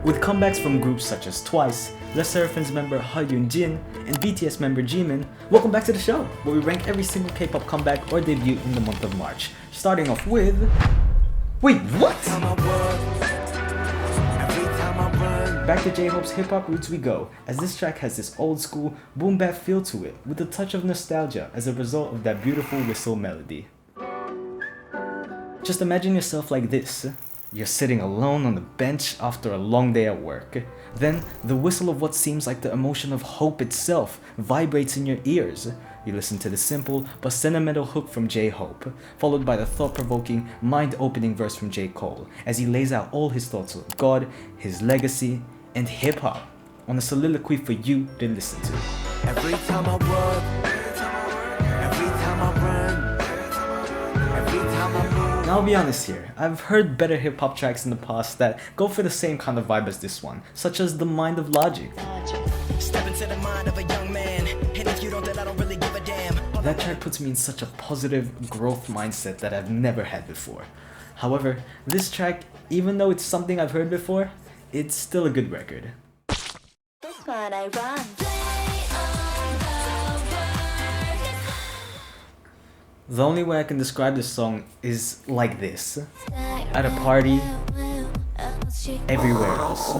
With comebacks from groups such as Twice, LE SSERAFIM's member YUNJIN, and BTS member Jimin, welcome back to the show, where we rank every single K-pop comeback or debut in the month of March. Starting off with... Wait, what?! Back to J-Hope's hip-hop roots we go, as this track has this old-school, boom-bap feel to it, with a touch of nostalgia as a result of that beautiful whistle melody. Just imagine yourself like this. You're sitting alone on the bench after a long day at work. Then, the whistle of what seems like the emotion of hope itself vibrates in your ears. You listen to the simple but sentimental hook from J-Hope, followed by the thought-provoking, mind-opening verse from J. Cole, as he lays out all his thoughts on God, his legacy, and hip-hop on a soliloquy for you to listen to. Every time I work, every time I run, every time I move. Now I'll be honest here, I've heard better hip-hop tracks in the past that go for the same kind of vibe as this one, such as The Mind of Logic. Step into the mind of a young man, and if you don't, then I don't really give a damn. That track puts me in such a positive growth mindset that I've never had before. However, this track, even though it's something I've heard before, it's still a good record. This one I run. The only way I can describe this song is like this. At a party, everywhere else.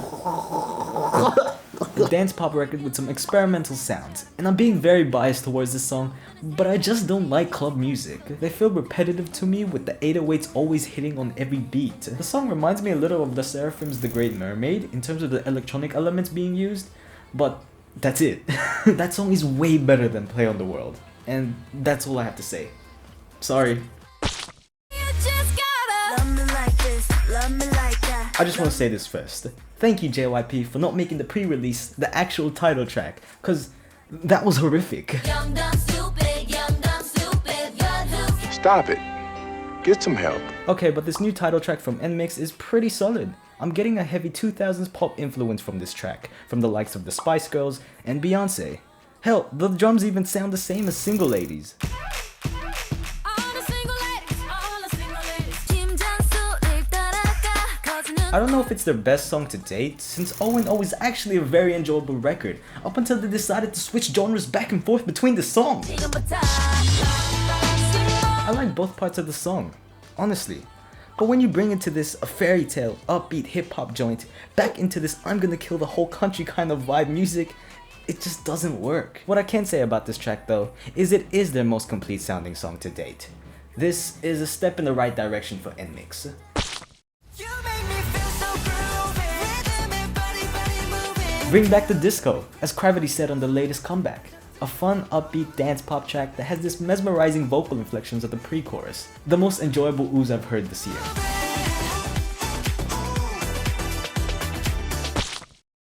A dance pop record with some experimental sounds, and I'm being very biased towards this song, but I just don't like club music. They feel repetitive to me with the 808s always hitting on every beat. The song reminds me a little of LE SSERAFIM's The Great Mermaid in terms of the electronic elements being used, but that's it. That song is way better than Play on the World, and that's all I have to say. Sorry. I just want to say this first. Thank you JYP for not making the pre-release the actual title track, cause that was horrific. Stop it. Get some help. Okay, but this new title track from NMIXX is pretty solid. I'm getting a heavy 2000s pop influence from this track, from the likes of the Spice Girls and Beyonce. Hell, the drums even sound the same as Single Ladies. I don't know if it's their best song to date, since O&O is actually a very enjoyable record, up until they decided to switch genres back and forth between the songs. I like both parts of the song, honestly. But when you bring into this a fairy tale, upbeat hip-hop joint, back into this I'm gonna kill the whole country kind of vibe music, it just doesn't work. What I can say about this track though, is it is their most complete sounding song to date. This is a step in the right direction for NMIXX. Bring back the disco, as CRAVITY said on the latest comeback. A fun, upbeat dance pop track that has this mesmerizing vocal inflections at the pre-chorus. The most enjoyable ooze I've heard this year.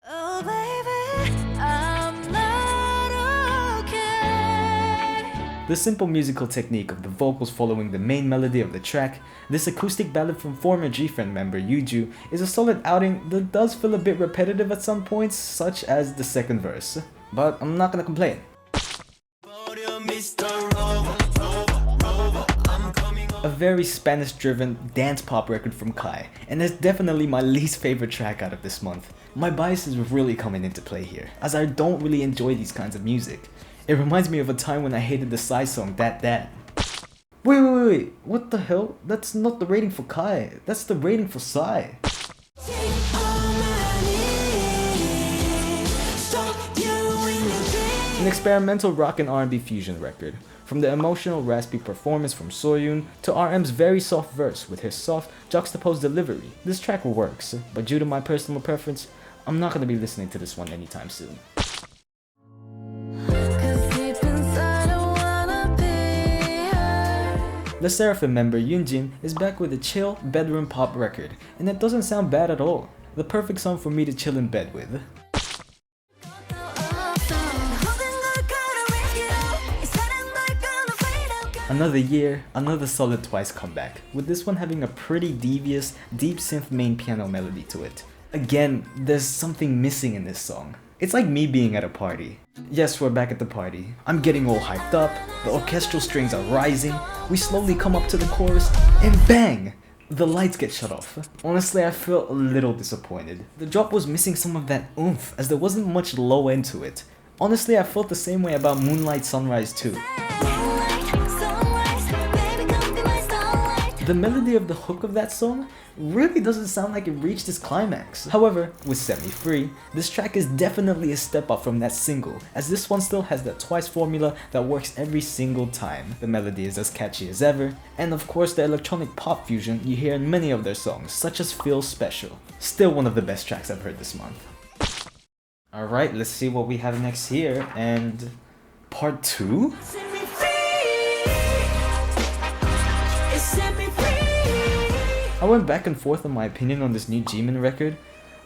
Oh baby, I'm not okay. The simple musical technique of the vocals following the main melody of the track, this acoustic ballad from former G-Friend member YUJU is a solid outing that does feel a bit repetitive at some points, such as the second verse. But I'm not gonna complain. A very Spanish-driven dance pop record from Kai, and it's definitely my least favorite track out of this month. My bias is really coming into play here, as I don't really enjoy these kinds of music. It reminds me of a time when I hated the Psy song That. Wait, what the hell? That's not the rating for Kai, that's the rating for Psy. An experimental rock and R&B fusion record. From the emotional raspy performance from YoON to RM's very soft verse with his soft, juxtaposed delivery. This track works, but due to my personal preference, I'm not gonna be listening to this one anytime soon. LE SSERAFIM member YUNJIN is back with a chill, bedroom pop record, and it doesn't sound bad at all. The perfect song for me to chill in bed with. Another year, another solid Twice comeback, with this one having a pretty devious, deep synth main piano melody to it. Again, there's something missing in this song. It's like me being at a party. Yes, we're back at the party. I'm getting all hyped up, the orchestral strings are rising, we slowly come up to the chorus, and bang! The lights get shut off. Honestly, I felt a little disappointed. The drop was missing some of that oomph, as there wasn't much low end to it. Honestly, I felt the same way about Moonlight Sunrise too. The melody of the hook of that song really doesn't sound like it reached its climax. However, with Set Me Free, this track is definitely a step up from that single, as this one still has that twice formula that works every single time. The melody is as catchy as ever, and of course the electronic pop fusion you hear in many of their songs, such as Feel Special. Still one of the best tracks I've heard this month. Alright, let's see what we have next here, and part 2? I went back and forth on my opinion on this new Jimin record,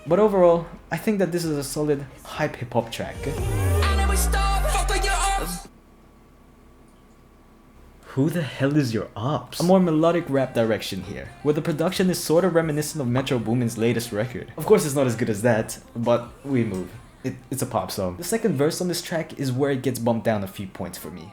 but overall, I think that this is a solid hype hip-hop track. Who the hell is your ops? A more melodic rap direction here, where the production is sorta reminiscent of Metro Boomin's latest record. Of course it's not as good as that, but we move. It's a pop song. The second verse on this track is where it gets bumped down a few points for me.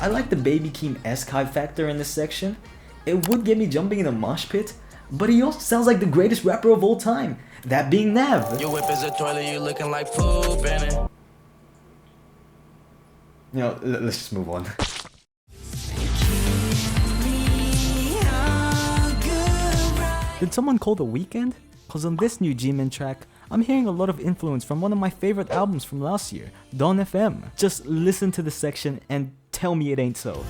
I like the Baby Keem-esque hype factor in this section. It would get me jumping in a mosh pit, but he also sounds like the greatest rapper of all time, that being Nav. Your whip is a toilet, you looking like poop in it. You know, let's just move on. Did someone call The Weeknd? Cause on this new Jimin track, I'm hearing a lot of influence from one of my favorite albums from last year, Dawn FM. Just listen to this section and tell me it ain't so.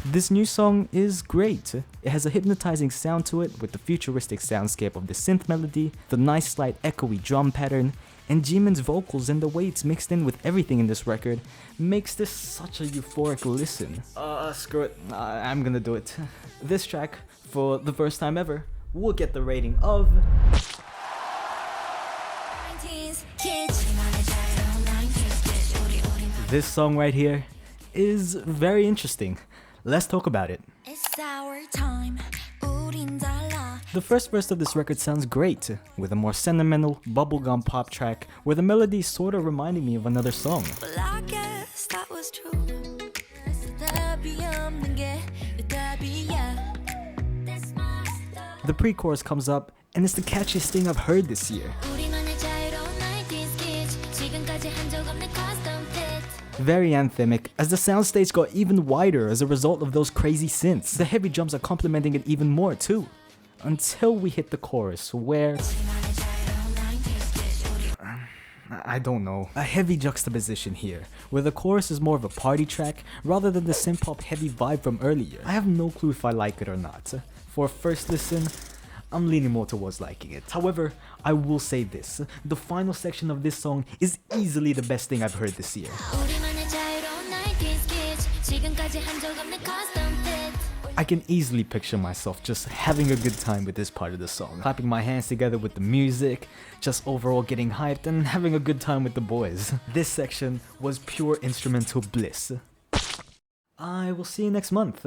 This new song is great. It has a hypnotizing sound to it with the futuristic soundscape of the synth melody, the nice slight echoey drum pattern, and Jimin's vocals and the way it's mixed in with everything in this record makes this such a euphoric listen. Screw it, I'm gonna do it. This track, for the first time ever, will get the rating of... This song right here is very interesting. Let's talk about it. It's our time. The first verse of this record sounds great, with a more sentimental, bubblegum pop track where the melody is sorta reminding me of another song. Well, I guess that was true. The pre-chorus comes up, and it's the catchiest thing I've heard this year. Very anthemic, as the soundstage got even wider as a result of those crazy synths. The heavy drums are complementing it even more too, until we hit the chorus where... I don't know. A heavy juxtaposition here, where the chorus is more of a party track rather than the synth-pop heavy vibe from earlier. I have no clue if I like it or not. For a first listen, I'm leaning more towards liking it. However, I will say this, the final section of this song is easily the best thing I've heard this year. I can easily picture myself just having a good time with this part of the song, clapping my hands together with the music, just overall getting hyped and having a good time with the boys. This section was pure instrumental bliss. I will see you next month.